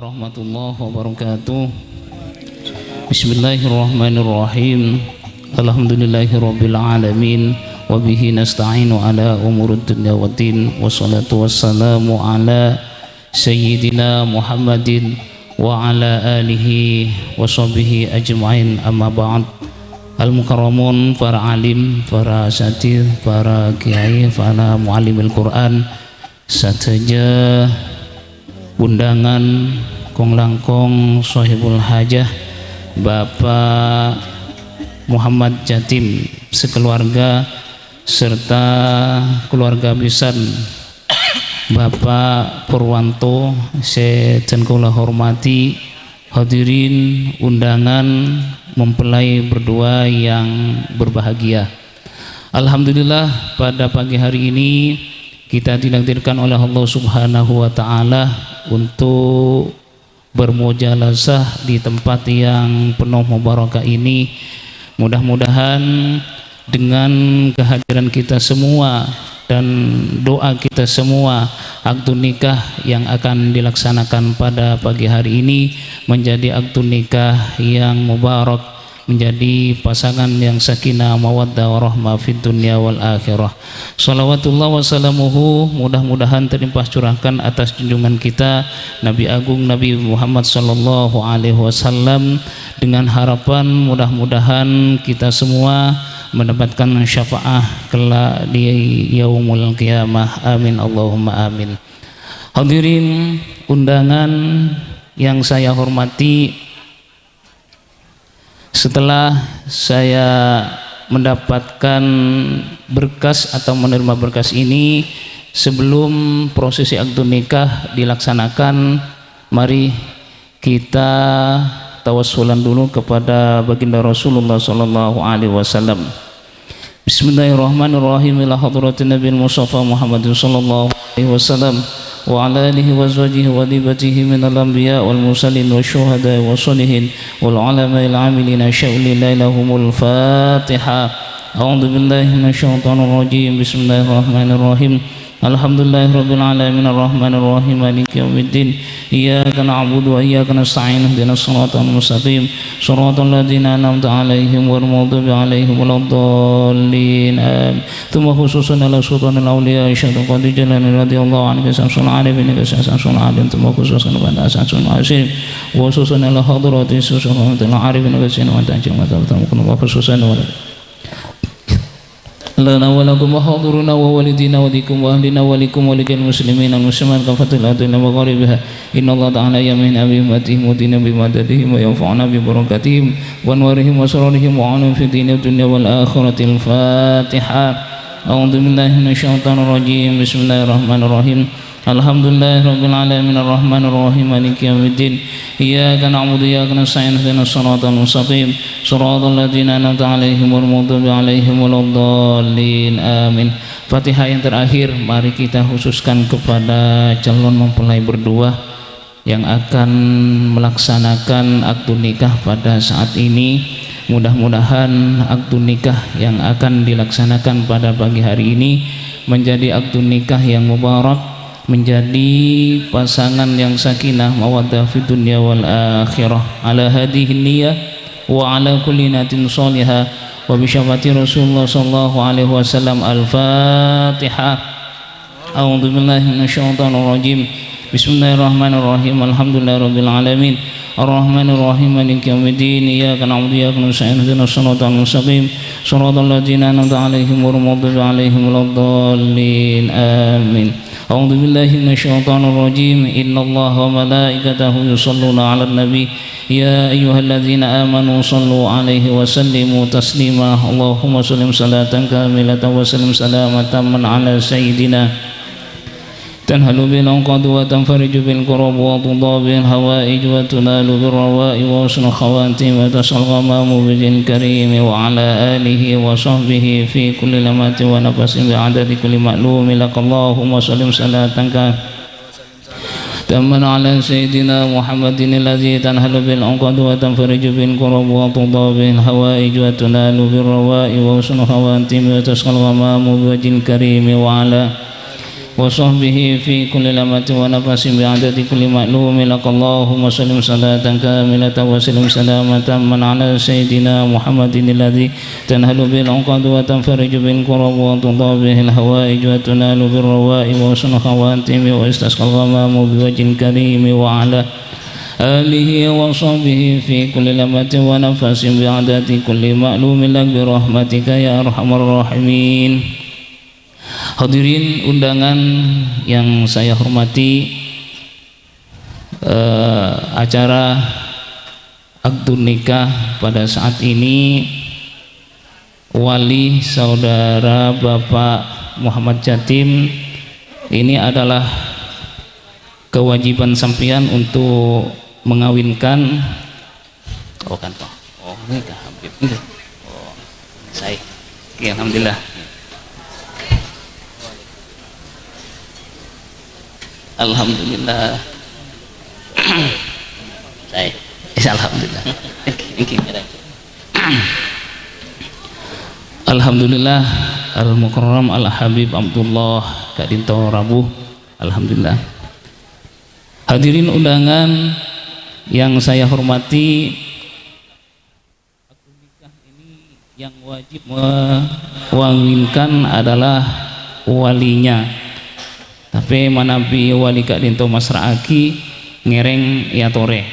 warahmatullahi wabarakatuh. Bismillahirrahmanirrahim. Alhamdulillahirabbil alamin wa bihi nasta'inu ala umurid dunya waddin. Wassalatu wassalamu ala sayyidina Muhammadin wa ala alihi wa sahbihi ajma'in. Amma ba'd. Al-mukarramun, para alim, para asatidz, para kiai, para muallimil Quran, saja undangan kong langkong sahibul hajah Bapak Muhammad Jatim sekeluarga serta keluarga besar Bapak Purwanto sedang kula hormati, hadirin undangan mempelai berdua yang berbahagia. Alhamdulillah pada pagi hari ini kita ditakdirkan oleh Allah Subhanahu wa taala untuk bermujalasah di tempat yang penuh mubarakah ini. Mudah-mudahan dengan kehadiran kita semua dan doa kita semua, akad nikah yang akan dilaksanakan pada pagi hari ini menjadi akad nikah yang mubarak, menjadi pasangan yang sakinah mawaddah warahmah fid dunya wal akhirah. Shalawatullah wassalamuhu mudah-mudahan terlimpah curahkan atas junjungan kita Nabi Agung Nabi Muhammad sallallahu alaihi wasallam, dengan harapan mudah-mudahan kita semua mendapatkan syafaat kelak di yaumul qiyamah. Amin Allahumma amin. Hadirin undangan yang saya hormati, setelah saya mendapatkan berkas atau menerima berkas ini, sebelum prosesi akad nikah dilaksanakan, mari kita tawassulan dulu kepada baginda Rasulullah sallallahu alaihi wasallam. Bismillahirrahmanirrahim. Ila hadratin Nabi Mustafa Muhammad sallallahu alaihi wasallam wa ala alihi wa azwajihi wa dhibatihi minal anbiya wal mursalin wasyuhada wassalihin wal ulama'il amilin sya'ulillah lahumul Fatihah. A'udzu billahi minasyaitonir rajim. Bismillahirrahmanirrahim. Alhamdulillahirabbil alamin arrahmanir rahim maliki yaumiddin. Iyyaka na'budu wa iyyaka nasta'in ihdinas siratal mustaqim siratal ladzina an'amta 'alaihim ghairil maghdubi 'alaihim waladdallin. Tsumma khususan ala sultanil auliya Syaikhul Qadir Jalani radhiyallahu anhu samsul arifin samsul alim. Tsumma khususan pada samsul asyir wa khususan ala hadratis sultanil arifin wa ta'jim wa ta'ala khususan lana wa lakum wa haduruna wa walidina wa dikum wa ahlina wa likum wa likal muslimin al muslimat kafatil adina wa gharibiha. Inna Allah ta'ala yamin abi umatihim wa dina bi madadihim wa yanfa'una bi barakatihim wa anwarihim wa sururihim wa alim fi dini dunya wal akhiratil Fatihah. A'udzu billahi minasyaitonir rajim. Bismillahirrahmanirrahim. Alhamdulillahirabbil alamin arrahmanir rahim maliki yaumiddin. Iyyaka na'budu wa iyyaka nasta'in ihdinas siratal mustaqim siratal ladzina an'amta 'alaihim ghairil maghdubi 'alaihim waladdallin. Amin. Fatihah yang terakhir mari kita khususkan kepada calon mempelai berdua yang akan melaksanakan akad nikah pada saat ini. Mudah-mudahan akad nikah yang akan dilaksanakan pada pagi hari ini menjadi akad nikah yang mubarak, menjadi pasangan yang sakinah mawaddah fid dunya wal akhirah. Ala hadhihi niyyah wa ala kulli niyatin shalihah wa bi syafaati Rasulullah sallallahu alaihi wasallam. Al-Fatihah. A'udzu billahi minasyaitonir rajim. Bismillahirrahmanirrahim. Alhamdulillahirabbil alamin arrahmanir rahim maliki yaumiddin. Iyyaka na'budu wa iyyaka nasta'in ihdinas siratal mustaqim siratal ladzina an'amta 'alaihim ghairil maghdubi 'alaihim waladdallin. Amin. A'udzu billahi minasyaitonir rajim. Innallaha wa malaikatahu yusholluna 'alan nabi ya ayyuhalladzina amanu shallu 'alaihi wa sallimu taslima. Allahumma shalli salatan kamilatan wa sallim salamatan ala sayyidina تنهل بالأنقاض وتنفرج بالكرب وتضى بالهوائج وتنال بالروائي وحسن الخواتيم وتسعى الغمام بوجه الكريم وعلى آله وصحبه في كل لمحة ونفس بعدد كل معلوم لك. اللهم صل صلاة تمن على سيدنا محمد الذي تنهل بالعقد وتنفرج بالكرب وتضى بالهوائج وتنال بالروائي وحسن الخواتيم وتسعى الغمام بوجه الكريم وعلى وصحبه في كل لمة ونفس بعدد كل معلوم لك اللهم صل صلاة كاملة وسلم سلامة من على سيدنا محمد الذي تنهل به العقد وتنفرج به الكرب وتضاء به الهوائج وتنال بالروائب وحسن خواتم ويستسقى الغمام بوجه الكريم وعلى آله وصحبه في كل لمة ونفس بعدد كل معلوم لك برحمتك يا أرحم الراحمين. Hadirin undangan yang saya hormati, acara akdun nikah pada saat ini wali saudara Bapak Muhammad Jatim, ini adalah kewajiban sampean untuk mengawinkan. Oh kan Pak, oh ini Kak Habib, oh saya, ya, alhamdulillah. Alhamdulillah. Saya, alhamdulillah. Alhamdulillah, Al-Mukarram Al-Habib Abdullah Kadinto Rabuh. Alhamdulillah. Hadirin undangan yang saya hormati, akad nikah ini yang wajib mengawinkan adalah walinya. Tapi manabi wali Kak Dinto Masraaki ngereng ya tore.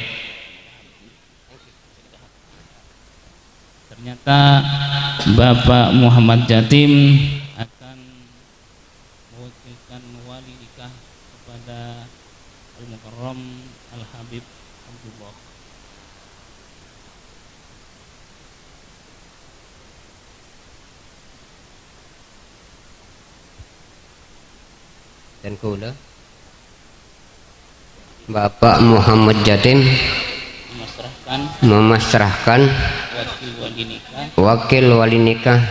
Ternyata Bapak Muhammad Jatim akan mewakilkan wali nikah kepada Al-Mukarram Al-Habib Abdullah. Dan kula Bapak Muhammad Jatim memasrahkan wakil wali nikah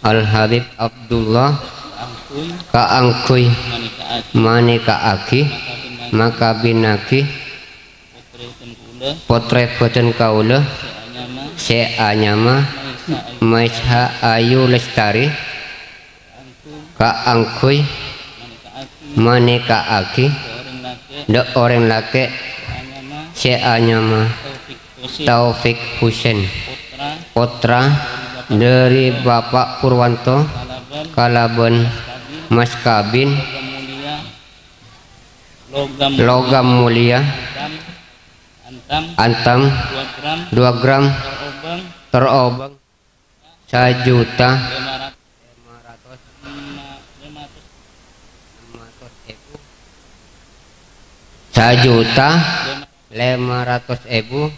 Al-Habib Abdullah Kaangkuy Manika Aki maka binaki potret boten kaula seanyama Maisha Ayu Lestari Kaangkuy Manika Aki de orang laki seanyama Taufik Husain Putra dari Bapak Purwanto Kalaban Mas Kabin logam mulia antam 2 gram terobang 1 juta 1.500.000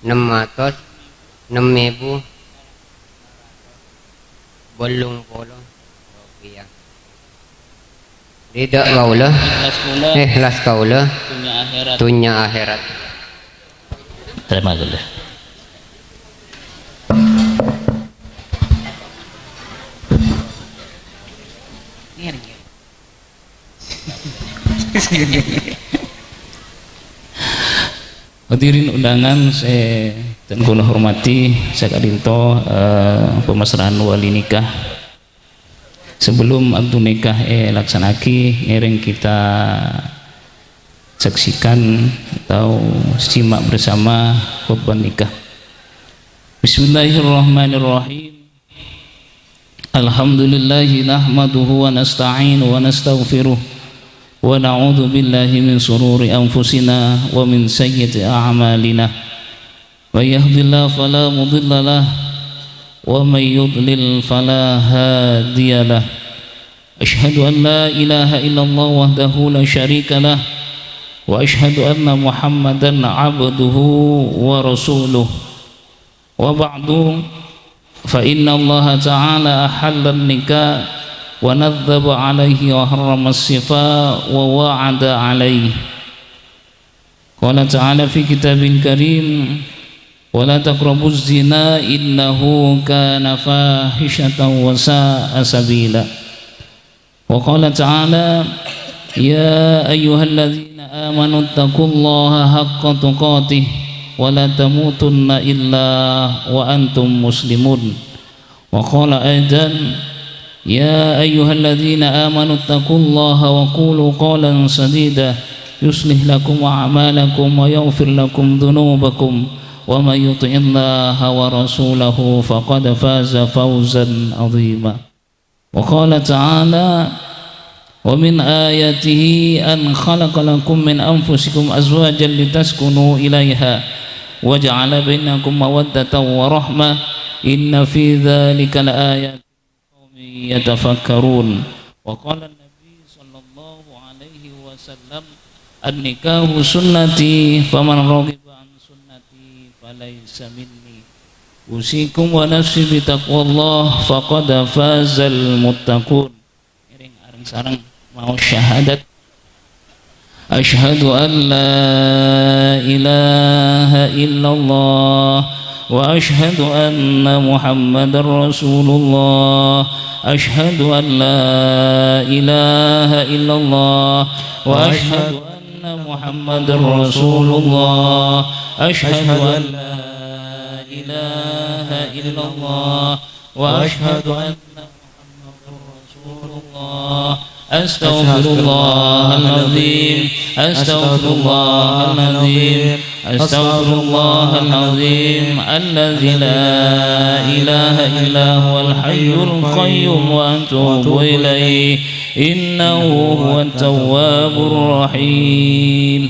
606.000 bolong rupiah. Tidak kaula ikhlas kaula dunya akhirat. Terima kasih. Hadirin undangan dan kula hormati, saya Kadinto pemasrahan wali nikah. Sebelum akad nikah laksanaki, ngereng kita saksikan atau simak bersama khutbah nikah. Bismillahirrahmanirrahim. Alhamdulillahi nahmaduhu wa nasta'inu wa nastaghfiruh wa na'udzu billahi min sururi anfusina wa min sayyiati a'malina. May yahdihillahu fala mudilla lahu wa may yudlil fala hadiya lahu. Asyhadu an la ilaha illallah wahdahu la syarika lahu wa asyhadu anna Muhammadan 'abduhu wa rasuluh. Wa ba'du fa inna Allah ta'ala ahalla an-nikah wa nadzaba alaihi wa harrama as-sifa wa wa'ada alaihi. Qala ta'ala fi kitabil karim wa la taqrabuz zina innahu kana fahishatan wa sa'a sabila. Wa qala ta'ala ya ayyuhalladzina amanu taqullaha haqqa tuqatih wa la tamutunna illa wa antum muslimun. Wa qala aidan يا أيها الذين آمنوا اتقوا الله وقولوا قولا سديدا يصلح لكم أعمالكم ويغفر لكم ذنوبكم ومن يطع الله ورسوله فقد فاز فوزا عظيما. وقال تعالى ومن آياته أن خلق لكم من أنفسكم أزواجا لتسكنوا إليها وجعل بينكم مودة ورحمة إن في ذلك لآيات لقوم يتفكرون. وقال النبي صلى الله عليه وسلم النكاح سنتي فمن رغب عن سنتي فليس مني أوصيكم ونفسي بتقوى الله فقد فاز المتقون. Sarang mau syahadat asyhadu an la ilaha illallah wa asyhadu anna muhammadar rasulullah asyhadu an la ilaha illallah wa asyhadu anna muhammadar rasulullah asyhadu an la ilaha illallah wa asyhadu anna أستغفر الله العظيم أستغفر الله العظيم أستغفر الله العظيم الذي لا إله إلا هو الحي القيوم وأتوب إليه إنه هو التواب الرحيم.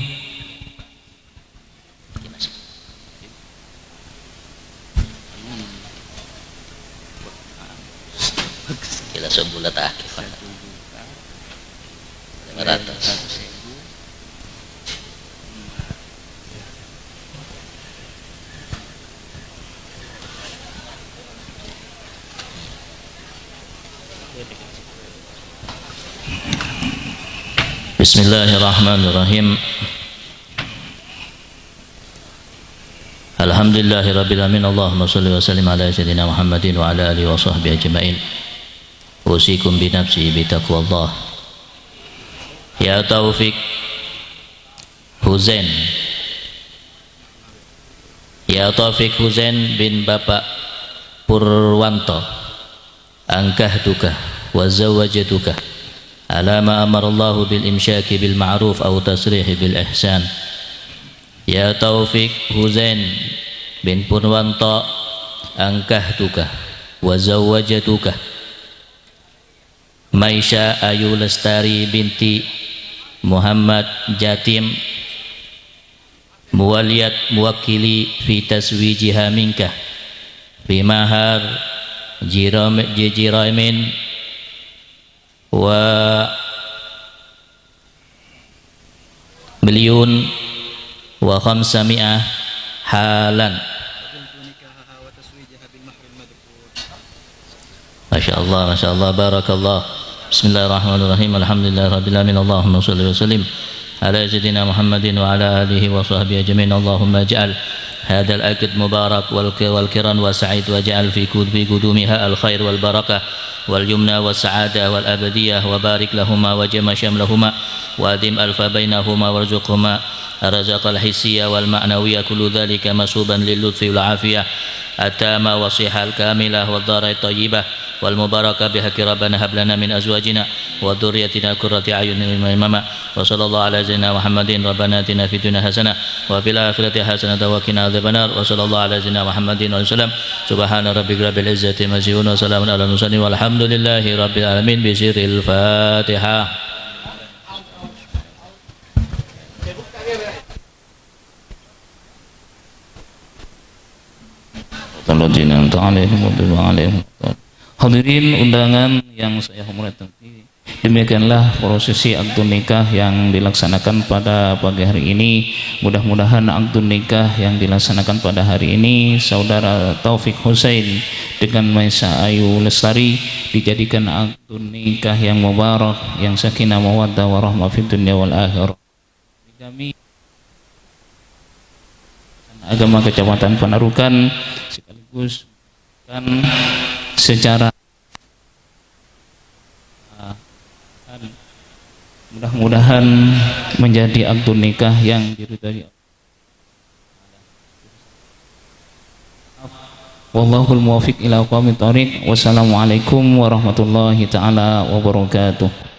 Kila sebulan akhir 500. Bismillahirrahmanirrahim. Alhamdulillahirabbil alamin. Allahumma shalli wa sallim ala sayyidina Muhammadin wa ala alihi wa sahbihi ajmain. Usikum bi nafsi bi taqwallah. Ya Taufik Huzain, Ya Taufik Huzain bin Bapak Purwanto, angkahtuka wa zawwajtuka ala ma amarallahu bil imsyaki bil ma'ruf aw tasrihi bil ihsan. Ya Taufik Huzain bin Purwanto, angkahtuka wa zawwajtuka Maisha Ayu Lestari binti Muhammad Jatim muwaliyat muwakili fi taswijiha minka bi mahar jiraimin wa milyun wa khamsami'ah halan. Masya Allah, barakallah. Bismillahirrahmanirrahim. Alhamdulillahirabbil alamin. Allahumma shalli wa sallim ala sayyidina Muhammadin wa ala alihi wa sahbihi ajmain. Allahumma ij'al hadzal aqd mubarak wal kiran wa sa'id waj'al fi qudumiha al khair wal barakah wal yumna was sa'adah wal abadiyah wa barik lahumma wa jama' shamlahuma wa adim alfa bainahuma warzuqhuma arzaqal hissiyah wal ma'nawiyah kullu dhalika masuban lil lutfi wal afiyah atama wa sihhal kamilah wad darai thayyibah wal mubarakah bihaqi rabbana hab lana min azwajina wa dhurriyyatina qurrata a'yunin imama wa sallallahu ala sayyidina Muhammadin rabbana atina fid dunya hasanah wa fil akhirati hasanah wa qina adzabannar wa sallallahu ala sayyidina Muhammadin wa sallam subhana rabbika rabbil izzati amma yasifun wa salamun ala mursalin walhamdulillahi rabbil alamin bi sirril Fatihah. Hadirin undangan yang saya hormati, demikianlah prosesi akad nikah yang dilaksanakan pada pagi hari ini. Mudah-mudahan akad nikah yang dilaksanakan pada hari ini saudara Taufik Huzain dengan Maisha Ayu Lestari dijadikan akad nikah yang mubarak, yang sakinah mawaddah warahmah fid dunya wal akhirah. Kami agama Kecamatan Panarukan sekaligus kan secara mudah-mudahan menjadi akad nikah yang diridhai wallahul muwaffiq ila aqwamit thoriq. Wassalamualaikum warahmatullahi taala wabarakatuh.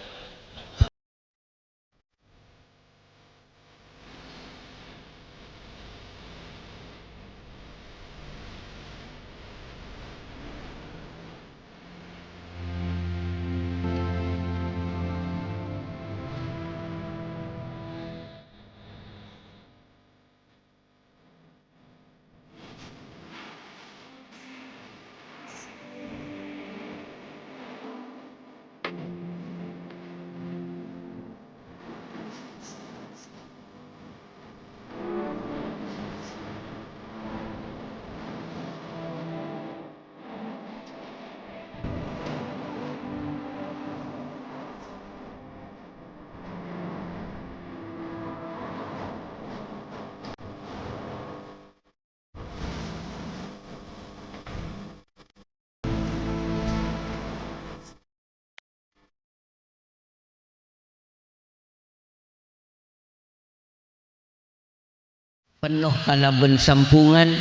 Penuh kalaban sampungan,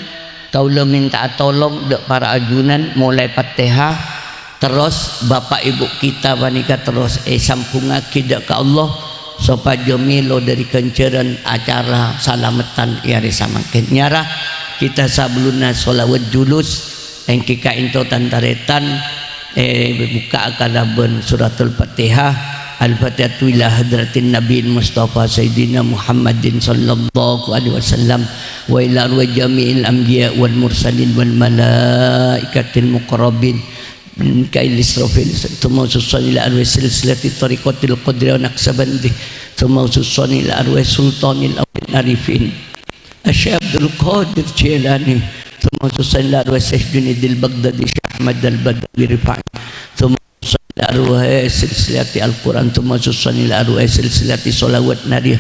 kaula minta tolong dek para ajunan mulai Fatihah terus bapak ibu kita wanika terus sampungake dek ke Allah supaya milo dari kenceran acara salamatan yari samakin nyarah kita sabluna sholawat julus yang kika into tantaretan buka kalaban suratul Fatihah. Al-Fatihah ila hadratin Nabi Mustafa Sayyidina Muhammadin sallallahu alaihi wasallam wa ila arwah jami'il anbiya wal mursalin wal malaikatil muqarrabin min kail israfil thumma ususani ila arwah silsilati tariqatil qadri wa naqsabandi thumma ususani ila arwah sultanil arifin Syekh Abdul Qadir Jilani thumma ususani ila arwah Syekh Junidil Baghdadi Syekh Ahmad al-Badawi Rifai thumma arwah silsilati Al-Quran thumma ususani ila arwah silsilati sholawat nariyah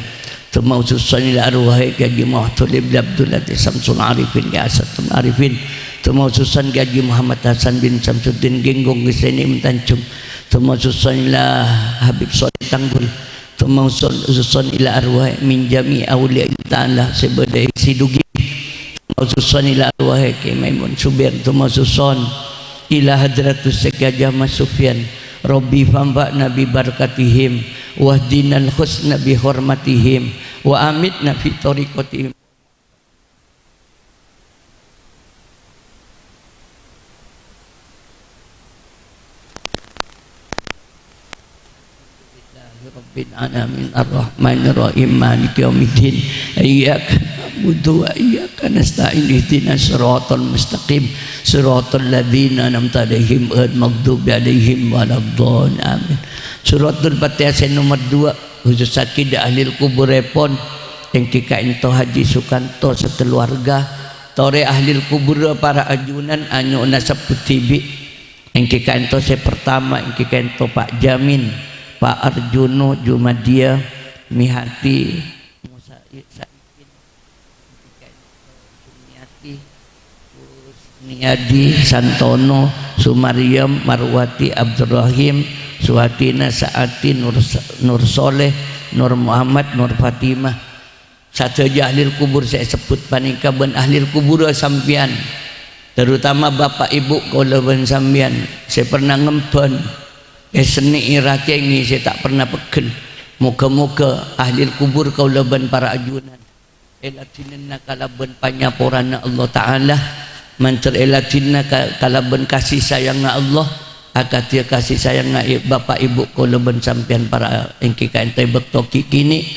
thumma ususani ila arwah Gaji Muhammad bin Abdullah Samsul Arifin ya Asatul Arifin thumma ususan Gaji Muhammad Hasan bin Samsuddin Genggong Giseni Mentancum thumma ususani ila Habib Sholih Tanggul thumma ususan ila arwah min jami awliya ta'ala sebadai sidugi thumma ususan ila arwah Ki Maimun Subir thumma ususan ila hadratus Gajah Mas Sufyan Rabbi famba'na bi barakatihim wahdinal husna bi hormatihim wa amitna fi tariqatihim. Rabbil alamin arrahmanir rahim maliki yaumiddin iyyaka na'budu wa iyyaka nasta'in ihdinas siratal mustaqim siratal ladzina an'amta 'alaihim ghairil maghdubi 'alaihim waladdallin amin. Suratul Fatihah nomor 2 khusus akidah ahli kubur repon yang kika ento Haji Sukanto sekeluarga tore ahli kubur para ajunan anyo nasab tibi yang kika ento saya pertama yang kika ento Pak Jamin Pak Arjuno Jumadia Mihati Musa Saikin Sumiati Niadi Santono Sumariam Marwati Abdurrahim Suhatina Saati Nur Soleh Nur Muhammad Nur Fatimah satu ahli kubur saya sebut panika ben ahli kubur sampian terutama bapak ibu kalau ben sampian saya pernah ngempen seni irati ini saya tak pernah peken moga-moga ahli kubur kau leban para ajunan elatinna kalaban panyaporana Allah Ta'ala mancer elatinna kalaban kasih sayang Allah akatia kasih sayang bapak ibu kau leban sampian para engki kaentai bektoki kini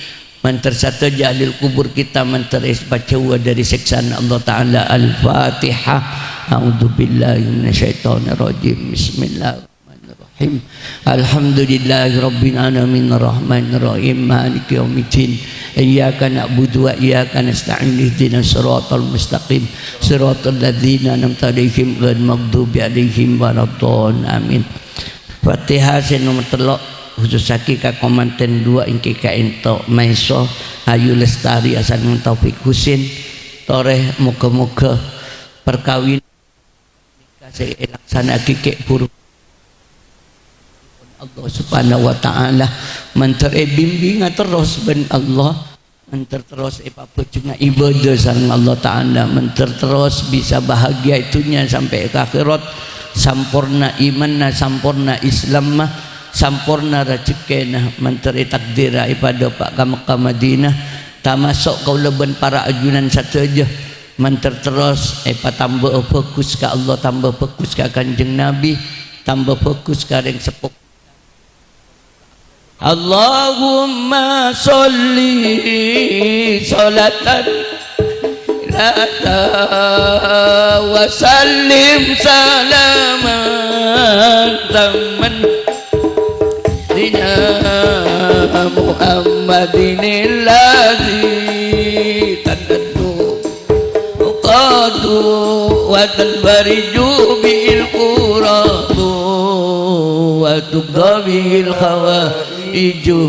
mancer satu ahli kubur kita mancer baca dari siksaan Allah Ta'ala. Al-Fatihah. A'udzubillahi minasyaitonirrajim. Bismillah. Alhamdulillahi rabbil alamin arrahmanir rahim maliki yaumiddin iyyaka na'budu wa iyyaka nasta'in ihdinas siratal mustaqim siratal ladzina an'amta 'alaihim ghairil maghdubi 'alaihim waladdallin amin. Fatihah nomor 3 khusus ka komanten 2 ingki ka ento Maiso Ayu Lestari Hasan Taufik Husin toreh muga-muga perkawin kasih laksana kike buruk Allah Subhanahu wa Ta'ala menteri bimbingan terus ben Allah menterterus ipapecunga ibadah sang Allah Ta'ala, menterterus bisa bahagia itunya sampai ke akhirat, sampurna imanna, sampurna islamna, sampurna rezekina, menteri takdira ipada Pak ka Mekah Madinah, tamasuk kau leben para ajunan satu aja, menterterus tambah fokus ke Allah, tambah fokus ke Kanjeng Nabi, tambah fokus ke yang sepuh. Allahumma sholli sholatan lata wa sallim salaman taman dina Muhammadin alladhi tanaddu qadu wa tanbariju bil quradu wa tughabil khawa ijo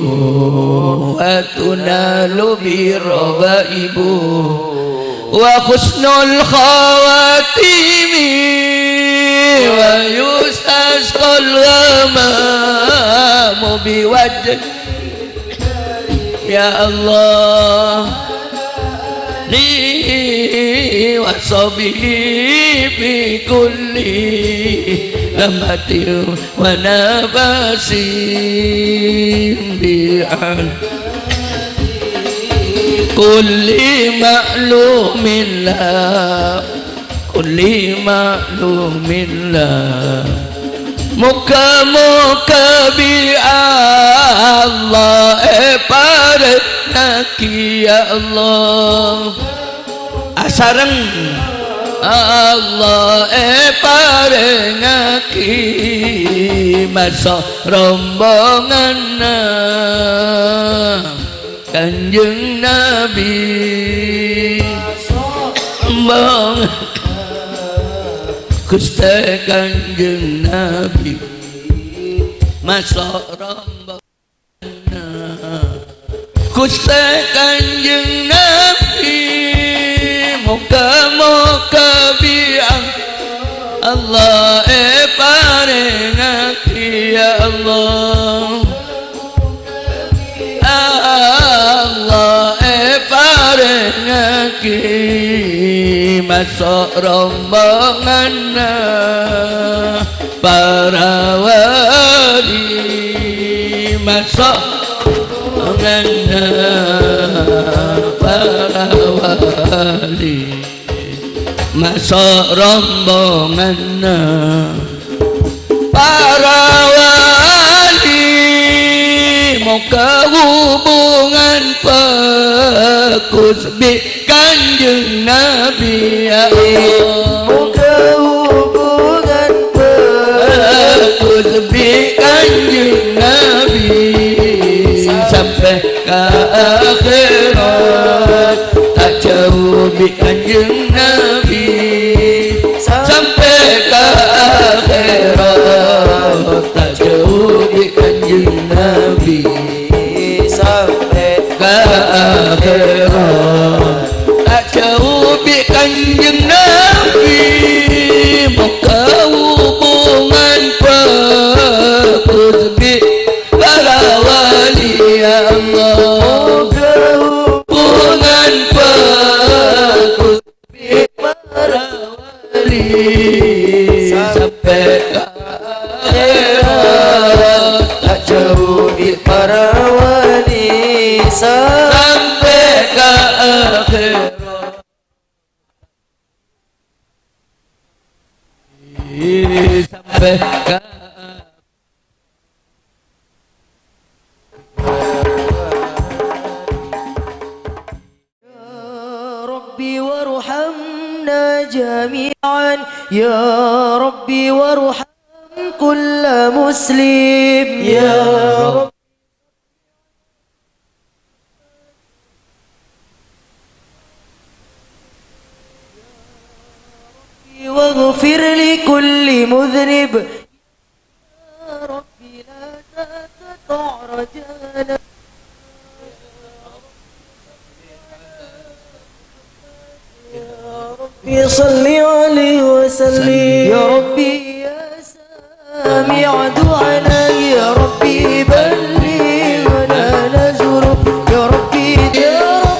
wa tunalu birrabaibu wa husnul khawatimi wa yustasqal ghamamu biwajh ya Allah li wa sabihi fi kulli lamatin wa nabasin bi'an kulli ma'lumin la kulli ma'lumin la muka-muka bi Allah parenaki ya Allah asareng Allah parengaki masa rombongan Kanjeng Nabi rombongan Gusti Kanjeng Nabi masa rombongan Gusti Kanjeng Nabi muka-muka bi'ang Allah parengaki ya Allah Allah parengaki masuk rombongan para wali masuk rombongan para wali masuk rombongan para wali muka hubungan fokus bi Kanjeng Nabi ya Allah muka hubungan fokus bi Kanjeng Nabi sampai ke akhirat tak jauh bi Kanjeng Nabi sampai ke akhirat tak jauh bi Kanjeng Nabi sampai ke akhirat tak jauh bi Kanjeng Nabi muka hubungan fokus bi para wali ya Allah hubungan fokus bi para wali sampai ke akhirat tak jauh bi para wali sampai ke akhirat sampai ke ربي وارحمنا جميعا يا ربي وارحم كل مسلم يا رب واغفر لكل مذنب يا ربي لا تقطع رجانا يا صل عليه وسلم يا ربي يا سامع دعانا يا ربي بلغنا نزور يا ربي يا رب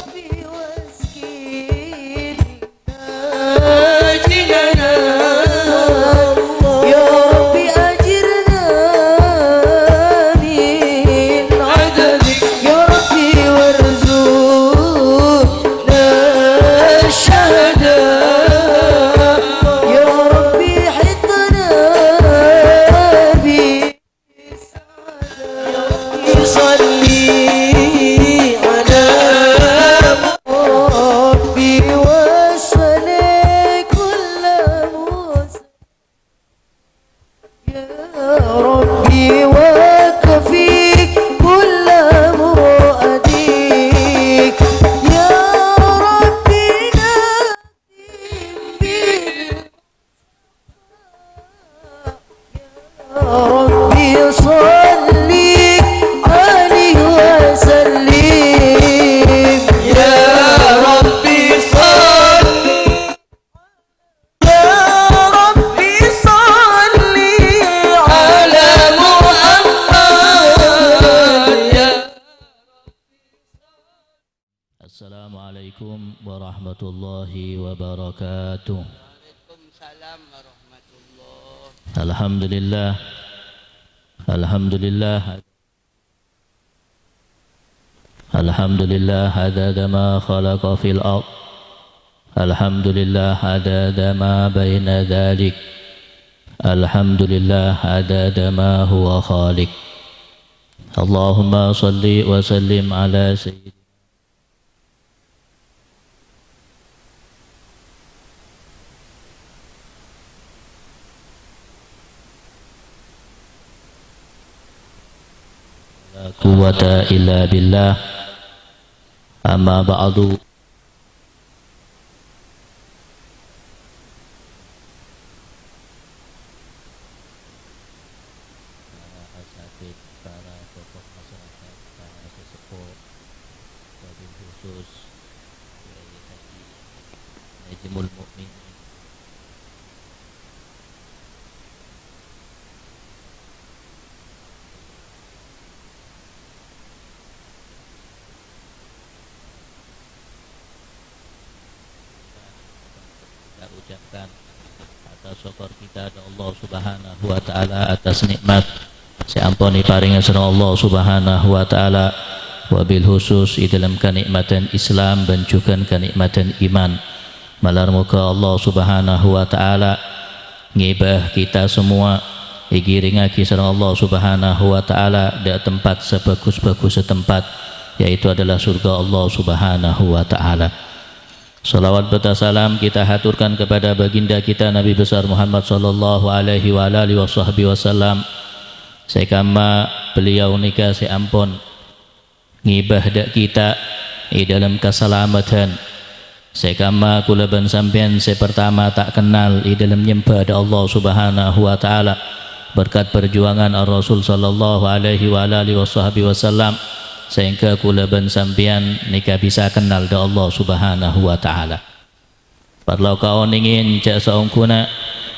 Assalamualaikum warahmatullahi wabarakatuh. Waalaikumsalam warahmatullahi. Alhamdulillah. Alhamdulillah. Alhamdulillah adada ma khalaqa fil ard. Alhamdulillah adada ma baina dhalik. Alhamdulillah adada ma huwa khaliq. Allahumma salli wa sallim ala sayyidina la quwwata illa billah. Amma ba'du. Para tokoh masyarakat, para sesepuh, wabil khusus Kiai Haji Najmul Mukminin, kita ucapkan atas syukur kita kepada Allah Subhanahu wa taala atas nikmat seampuni paringan sareng Allah Subhanahu wa taala, wabil khusus di dalam kenikmatan Islam dan juga kenikmatan iman. Malar muka Allah Subhanahu wa taala ngibah kita semua igiringaki sareng Allah Subhanahu wa taala di tempat sebagus-bagus setempat, yaitu adalah surga Allah Subhanahu wa taala. Salawat serta salam kita haturkan kepada baginda kita Nabi besar Muhammad sallallahu alaihi wa alihi wasallam. Sekama beliau nikah seampun ngibah dak kita di dalam keselamatan. Sekama kula ban sampean sepertama tak kenal di dalam nyembah ada Allah Subhanahu wa taala berkat perjuangan Ar-Rasul sallallahu alaihi wa alihi wasallam, sehingga kula ban sampean nikah bisa kenal da Allah Subhanahu wa taala. Parlau kau ingin cak saungkuna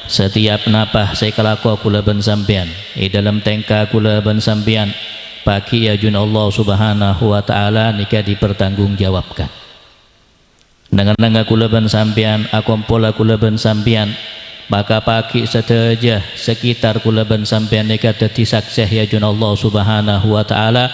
setiap napah saya kelaku kula ban sampean di dalam tengka kula ban sampean pagi ajun Allah Subhanahu wa taala nikah dipertanggungjawabkan. Dengan kula ban sampean akompola kula ban sampean maka pagi seteja sekitar kula ban sampean nikah dadi saksih ajun Allah Subhanahu wa taala,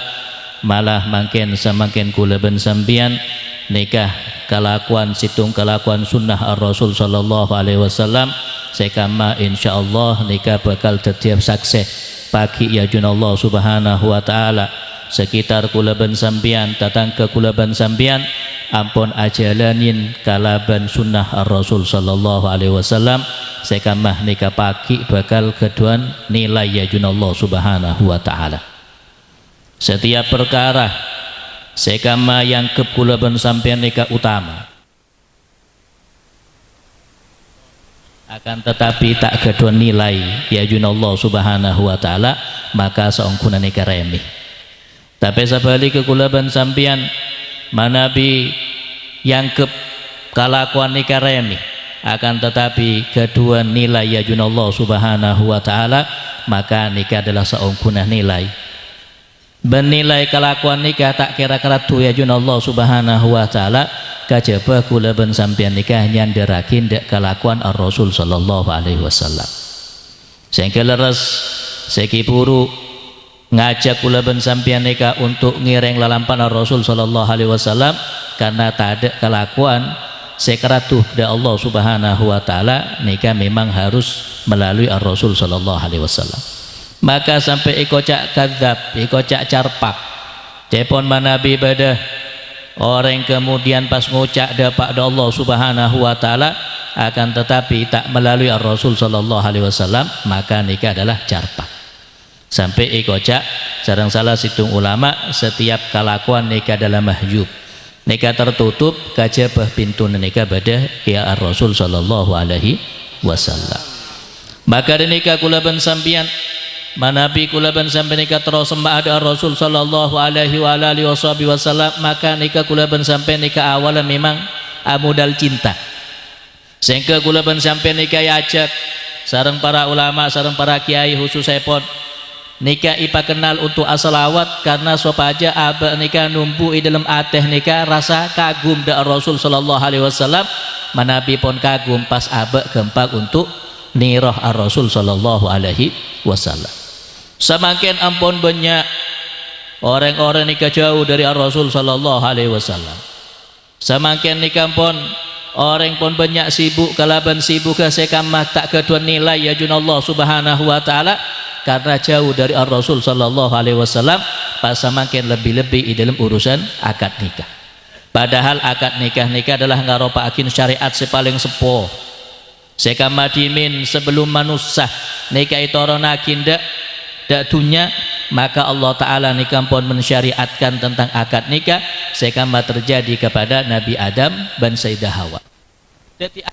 malah makin semakin kula ban sampean nikah kelakuan situng kelakuan sunnah Ar-Rasul sallallahu alaihi wasallam, sekama insyaallah nikah bakal dadi saksih pagi ya jun Allah Subhanahu wa taala sekitar kula ban sampean datang ke kula ban sampean ampun ajalanin kalaban sunnah Ar-Rasul sallallahu alaihi wasallam, sekama nikah pagi bakal keduan nilai ya jun Allah Subhanahu wa taala. Setiap perkara sekama yang ke kula ban sampean nikah utama, akan tetapi tak kedua nilai ya junallah Subhanahu wa taala, maka seongkuna nikah remeh. Tapi sebalik ke kula ban sampean manabi yang ke kalakuan nikah remeh, akan tetapi kedua nilai ya junallah Subhanahu wa taala, maka nikah adalah seongkuna nilai. Bernilai kelakuan nikah tak kira-kira tu ya jun Allah Subhanahu wa taala, kajaba kula ban sampean nikah nyanderakin dek kelakuan Ar-Rasul sallallahu alaihi wasallam. Sehingga leres seki puru ngajak kula ban sampean nikah untuk ngireng lalampan Ar-Rasul sallallahu alaihi wasallam, karena tak ada kelakuan sekeratuh da Allah Subhanahu wa taala, nikah memang harus melalui Ar-Rasul sallallahu alaihi wasallam. Maka sampai ikocak kadzab, ikocak carpak cepon manabi badah orang kemudian pas ngucak dapat Allah Subhanahu wa taala, akan tetapi tak melalui Ar-Rasul sallallahu alaihi wasallam, maka nikah adalah carpak. Sampai ikocak sareng salah situng ulama setiap kelakuan nikah adalah mahjub, nikah tertutup kajabah pintu nikah badah ya Ar-Rasul sallallahu alaihi wasallam. Maka nikah kula ban sampean manabi kula ban sampean nikah terus sembah ada Rasul sallallahu alaihi wa alihi wasallam, maka nikah kula ban sampean nikah awalnya memang amudal cinta, sehingga kula ban sampean nikah ajak sareng para ulama sareng para kiai khusus epon nika ipa kenal untuk asalawat karena sopaja aba nika numpu i dalam ateh nika rasa kagum da Rasul sallallahu alaihi wasallam, manabi pun kagum pas aba gempak untuk nirah ar-Rasul sallallahu alaihi wasallam. Semakin ampun banyak orang-orang nikah jauh dari ar-Rasul sallallahu alaihi wasallam, semakin nikah pun orang pun banyak sibuk kalaban sibuk sekamah tak kedua nilai ya junallah subhanahu wa ta'ala karena jauh dari ar-Rasul sallallahu alaihi wasallam, pas semakin lebih-lebih di dalam urusan akad nikah. Padahal akad nikah adalah ngaropaakin syariat sepaling sepo sekama dimin sebelum manusah nikah itu orang nakin dak dunya, maka Allah Ta'ala nikah pun mensyariatkan tentang akad nikah sekama terjadi kepada Nabi Adam dan Sayyidah Hawa. Jadi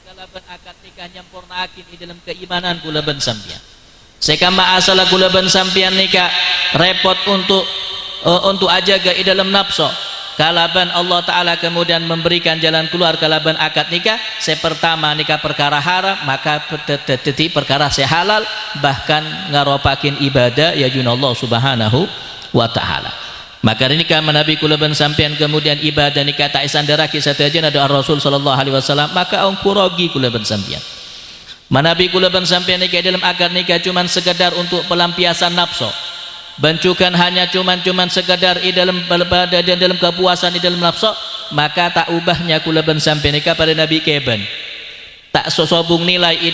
kalaban akad nikah nyampurna akin di dalam keimanan kula ben sampian. Sekama asala kula ben sampian nikah repot untuk ajaga di dalam nafsu. Kalaban Allah Ta'ala kemudian memberikan jalan keluar kalaban akad nikah. Sepertama nikah perkara haram, maka teti perkara sehalal, bahkan ngaropakin ibadah ya junallah subhanahu wa ta'ala. Maka nikah Nabi kula ben sampean kemudian ibadah nikah tak isandaraki satajan ada Rasul sallallahu alaihi wasallam, maka ong kurogi kula ben sampean. Manabi kula ben sampean nikah dalam akad nikah cuman sekedar untuk pelampiasan nafsu. Bencukan hanya cuman sekedar di dalam dalam kepuasan di dalam nafsu, maka tak ubahnya kula ben sampean nikah pada Nabi keben. Tak sosobung nilai di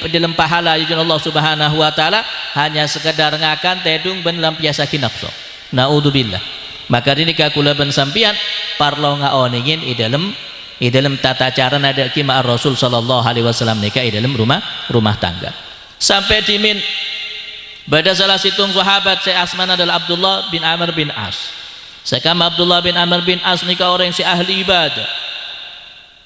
dalam pahala ya Allah subhanahu wa ta'ala, hanya sekedar ngakan tedung ben lampiasakin nafsu. Naudzubillah. Maka ini kula ben sampian parlo ngaoningin di dalam tata cara nada kima Rasul sallallahu alaihi wasallam nikah di dalam rumah tangga. Sampai dimin pada salah situng sahabat saya asman adalah Abdullah bin Amr bin As. Sekama Abdullah bin Amr bin As nikah orang si ahli ibadah.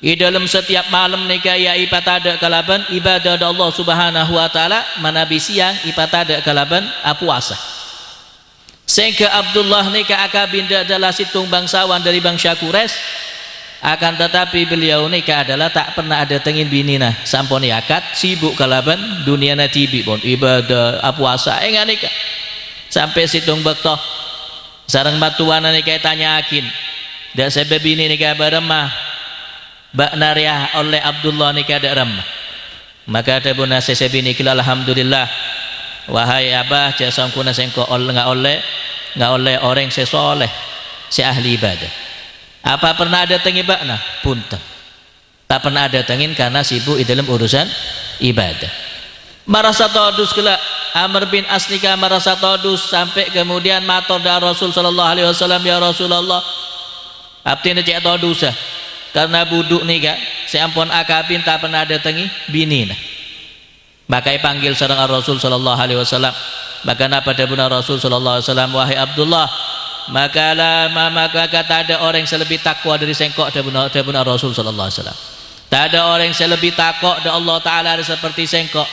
Di dalam setiap malam nikah ya ibadah kalaban ibadah Allah subhanahu wa ta'ala, manabi siang ibadah kalaban puasa. Sehingga Abdullah nikah akabinda adalah situng bangsawan dari bangsa Quraisy, akan tetapi beliau nikah adalah tak pernah ada tengin binina sampun akad sibuk kalaban dunia natibi pun ibadah puasa enggak nikah sampai situng bektoh sareng batuana nikah tanyakin dak sebab bini nikah baremah bak nariah oleh Abdullah nikah dak remah, maka ada buna sesebini kila alhamdulillah wahai abah jasam kuna sengko nggak oleh orang sesoleh si ahli ibadah. Apa pernah ada tengin bakna? Punten. Tak pernah ada tengin karena sibuk di dalam urusan ibadah. Merasa todus kela Amr bin As nikah merasa todus sampai kemudian matur da Rasul sallallahu alaihi wasallam, ya Rasulullah abdi cek todus karena buduk nikah seampun akabin tak pernah ada tengin binina. Maka panggil sareng Rasul sallallahu alaihi wasallam. Maka apa dabuna Rasul sallallahu alaihi wasallam, wahai Abdullah, maka kata ada orang yang lebih takwa dari sengkok dabuna Rasul sallallahu alaihi wasallam. Tak ada orang yang lebih takwa dari Allah Ta'ala seperti sengkok.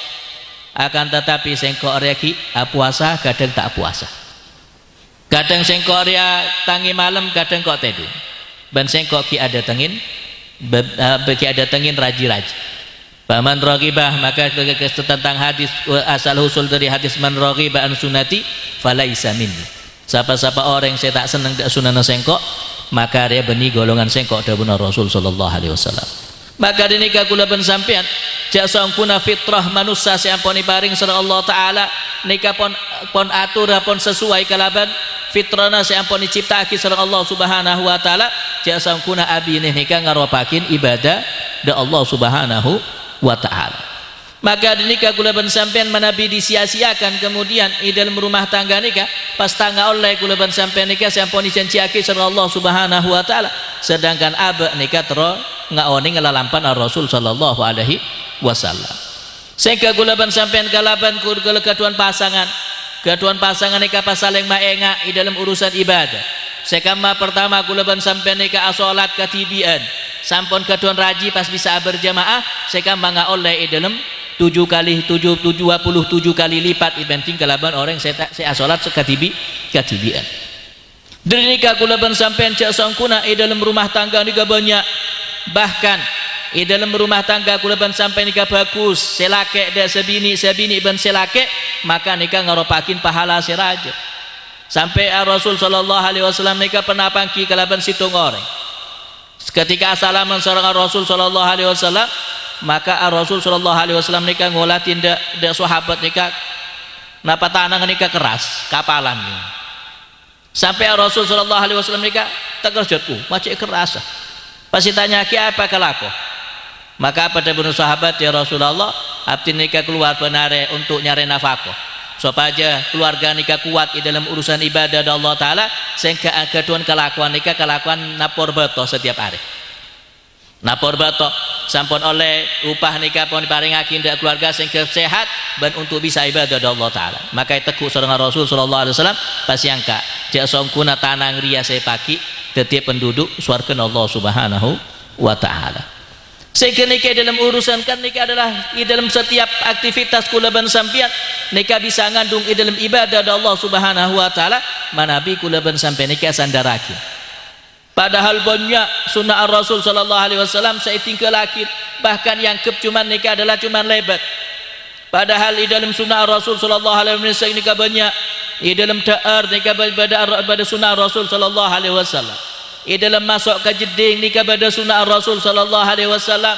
Akan tetapi sengkok reki puasa kadang tak puasa. Kadang sengkok dia tangi malam, kadang kok tidur. Ben sengkok ki ada tengin, ki ada tengin raji-raji. Faman raghibah, maka tentang hadis asal usul dari hadis man raghibah an sunnati falaisa minni. Siapa-siapa orang yang saya tak senang dak sunana sengkok, maka dia beni golongan sengkok dawuh Rasul sallallahu alaihi wasallam. Maka dinika kula ben sampean jak sangkuna fitrah manusia sampun paring sareng Allah taala nika pon atur pon sesuai kalaban fitrana sampun diciptake sareng Allah Subhanahu wa taala jak sangkuna abine nika ngaropakin ibadah da Allah Subhanahu wa taala. Maka dinika kula ben sampean manabi disia-siakan kemudian di dalam rumah tangga nika pas tangga oleh kula ben sampean nika sampun dicanciake sareng Allah Subhanahu wa taala sedangkan abe nika tero ngaoni ngelalampan Rasul sallallahu alaihi wasallam. Sehingga kula ban sampean kalaban kula keduan pasangan nika pas saling maenga di dalam urusan ibadah. Sekama pertama kula ban sampean nika salat katibian sampun keduan raji pas bisa berjamaah sekama ngaoleh di dalam 27 kali lipat dibanding kalaban orang saya salat katibian. Dari nika kula ban sampean cak sangkuna di dalam rumah tangga nika banyak. Bahkan di dalam rumah tangga kula ban sampai nikah bagus selake da sebini ban selake maka nikah ngaropakin pahala siraja sampai Rasul sallallahu alaihi wasallam nikah pernah pangki kalaban situng orang ketika assalaman sareng Rasul sallallahu alaihi wasallam maka Rasul sallallahu alaihi wasallam nikah ngolatin da sahabat nikah napa tanang nikah keras kapalan sampai Rasul sallallahu alaihi wasallam nikah tegerjotku macam keras. Pasti tanya ki apa kelaku maka pada bunuh sahabat ya Rasulullah abdi nikah keluar penare untuk nyari nafkah supaya keluarga nikah kuat di dalam urusan ibadah Allah Ta'ala sehingga keduan kelakuan nikah kelakuan napor bato setiap hari napor bato sampun oleh upah nikah pun diparingakin dari keluarga sehingga sehat dan untuk bisa ibadah Allah Ta'ala maka teguh sareng Rasul sallallahu alaihi wasallam pasti angka jak songkuna tanang ria saya paki setiap penduduk surga Allah Subhanahu wa taala. Sehingga nikah dalam urusan kan nikah adalah di dalam setiap aktivitas kula ban sampean nikah bisa ngandung di dalam ibadah Allah Subhanahu wa taala manabi kula ban sampean nikah sandaraki. Padahal banyak sunnah Rasul sallallahu alaihi wasallam saya tinggalkan bahkan yang cuman nikah adalah cuman lebat. Padahal di dalam sunnah Rasul sallallahu alaihi wasallam nikah banyak di dalam da'ar nikah pada sunnah Rasul sallallahu alaihi wasallam di dalam masuk ke jeding nikah pada sunnah Rasul sallallahu alaihi wasallam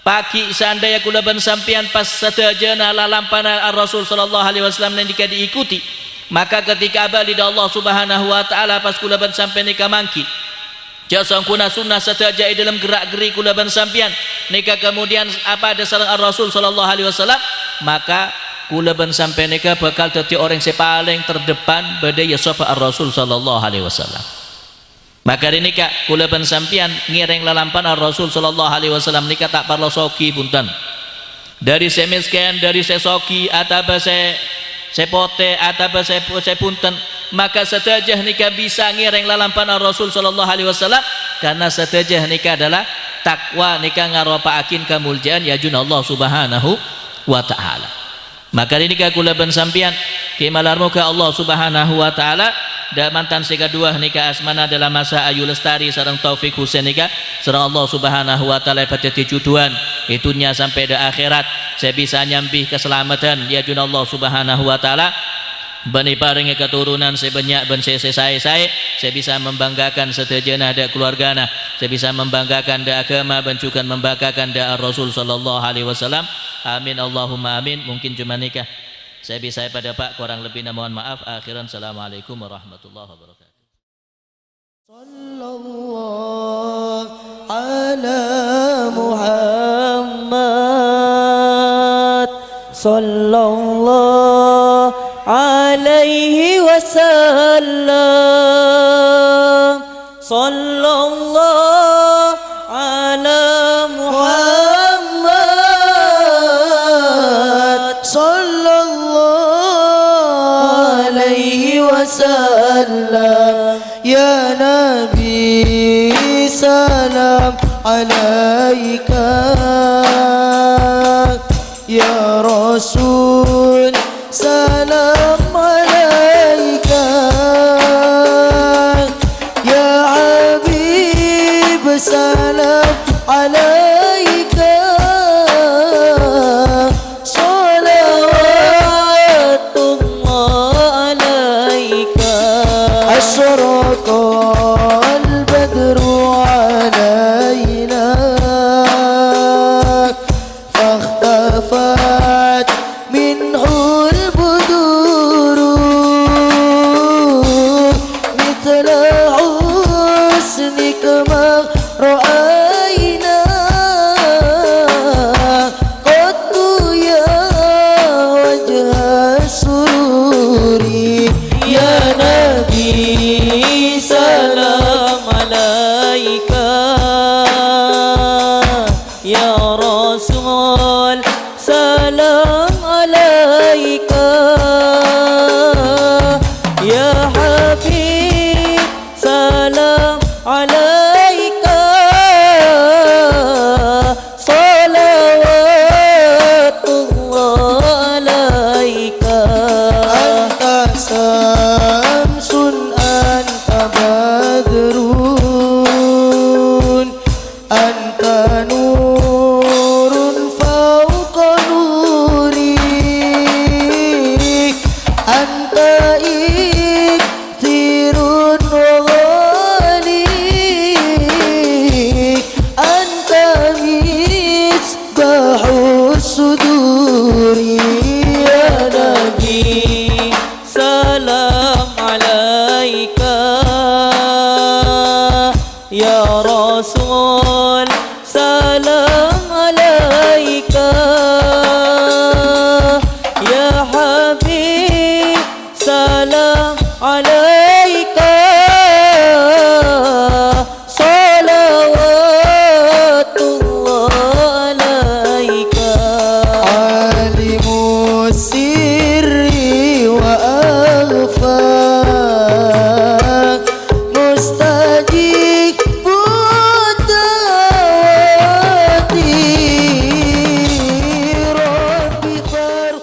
pagi seandainya kula ban sampean pas satajana lalampanan Rasul sallallahu alaihi wasallam nikah diikuti maka ketika abadi Allah Subhanahu wa taala pas kula ban sampean nikah mangki jasa kuna sunnah sataja di dalam gerak-geri kula ban sampean nikah kemudian apa ada sareng Rasul sallallahu alaihi wasallam maka kula ban sampai nikah bakal dadi orang yang paling terdepan badai sapa Rasul sallallahu alaihi wasallam maka dinika kula ban sampean ngireng lalampan Rasul sallallahu alaihi wasallam nikah tak perlu soki punten dari semisken dari sesoki ataba sepote ataba punten maka setajah nikah bisa ngireng lalampan Rasul sallallahu alaihi wasallam karena setajah nikah adalah takwa nikah ngaropaakin kemuliaan ya jun Allah Subhanahu wa taala. Maka ini kula ban sampean kimalar muka Allah Subhanahu wa taala da mantan sega dua nikah asmana dalam masa Ayu Lestari sareng Taufik Husain nikah sareng Allah Subhanahu wa taala pada tujuan itunya sampai da akhirat saya bisa nyambih keselamatan ya jun Allah Subhanahu wa taala bani paringi keturunan sebanyak ben saya bisa membanggakan setajana da keluargana saya bisa membanggakan da agama dan juga membanggakan da Rasul sallallahu alaihi wasallam. Amin Allahumma amin. Mungkin cuma nikah saya bisa pada Pak kurang lebih mohon maaf. Akhiran assalamualaikum warahmatullahi wabarakatuh. Sallallahu ala Muhammad sallallahu alaihi wasallam sallallahu ala Muhammad sallallahu alaihi wasallam ya Nabi salam alaika ya Rasul salam alaika يا رسول سلام عليك يا حبيب سلام عليك صلوات الله عليك أنت شمس أنت بدر أنت نور فوق نوري أنت إكثر وغالي أنت مصباح الصدور يا نبي سلام عليك يا رسول سلام عليك يا حبيب سلام عليك صلوات الله عليك عالم السر وأخفى مستجيب الدعوات ربي فارحم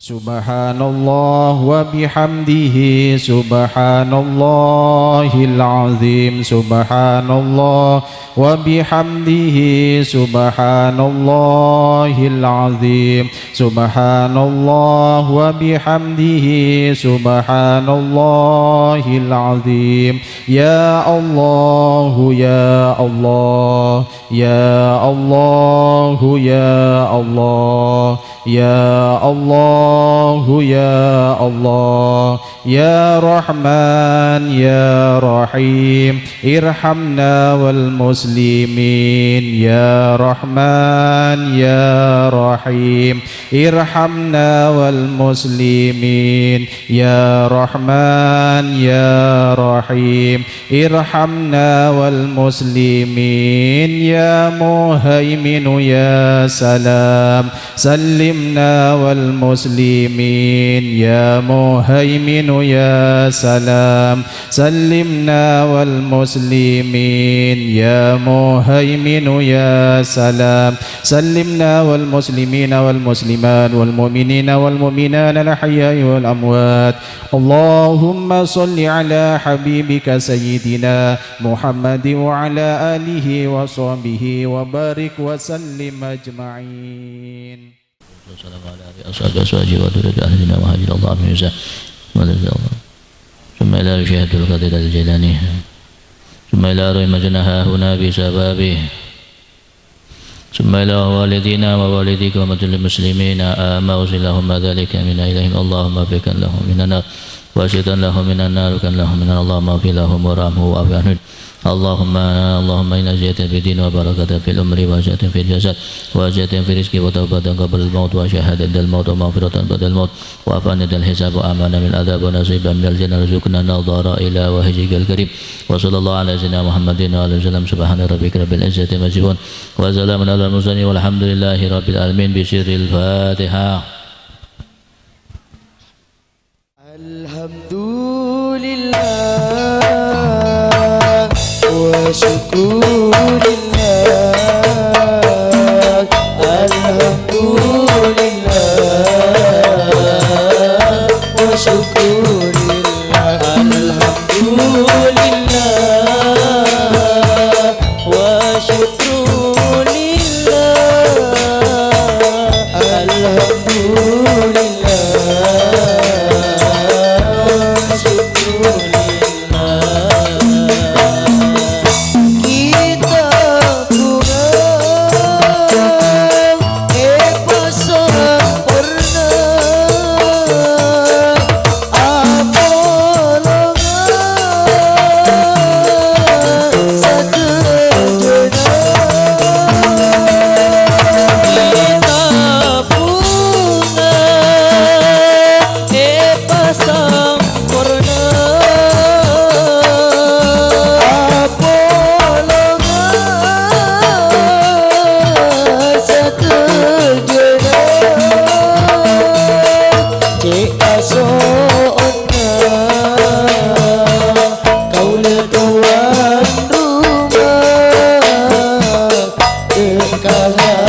Subhanallah wa bihamdihi subhanallahil azim subhanallah wa bihamdihi subhanallahil azim subhanallah wa bihamdihi subhanallahil azim ya Allah ya Allah ya Allah ya Allah ya Allah ya Allah ya Rahman ya Rahim irhamna wal muslimin ya Rahman ya Rahim irhamna wal muslimin ya Rahman ya Rahim irhamna wal muslimin ya Muhaimin ya Salam سلمنا والمسلمين يا مهيمن يا سلام سلمنا والمسلمين يا مهيمن يا سلام سلمنا والمسلمين والمسلمات والمؤمنين والمؤمنات الأحياء والأموات اللهم صل على حبيبك سيدنا محمد وعلى آله وصحبه وبارك وسلم أجمعين. Wassalamu ala ashabi wa durriyati ahlina wa hajil Allah min yasa wa Allah ثم إلى شهد القدر الجيلاني ثم إلى روي مجنها هنا بسبابه ثم إلى والدينا ووالديك ومثل المسلمين آما وصل لهم ذلك من إليهم اللهم فكن لهم من النار واشهدا لهم من النار وكن لهم من اللهم اغفر لهم وارحمه واعف عنهم اللهم إنا زيادة في الدين وبركة في الأمر وزيادة في الجسد وزيادة في الرزق وتوبة قبل الموت وشهادة عند الموت ومغفرة بعد الموت وعفانا عند الحساب وأمانا من العذاب ونصيبا من الجنة رزقنا النظر إلى وجهك الكريم وصلى الله على سيدنا محمد وعلى وسلم سبحان ربك رب العزة عما يصفون وسلام على المرسلين والحمد لله رب العالمين بسر الفاتحة. الحمد لله وشكر لله الحمد لله وشكر لله الحمد لله وشكر لله الحمد لله kita engkau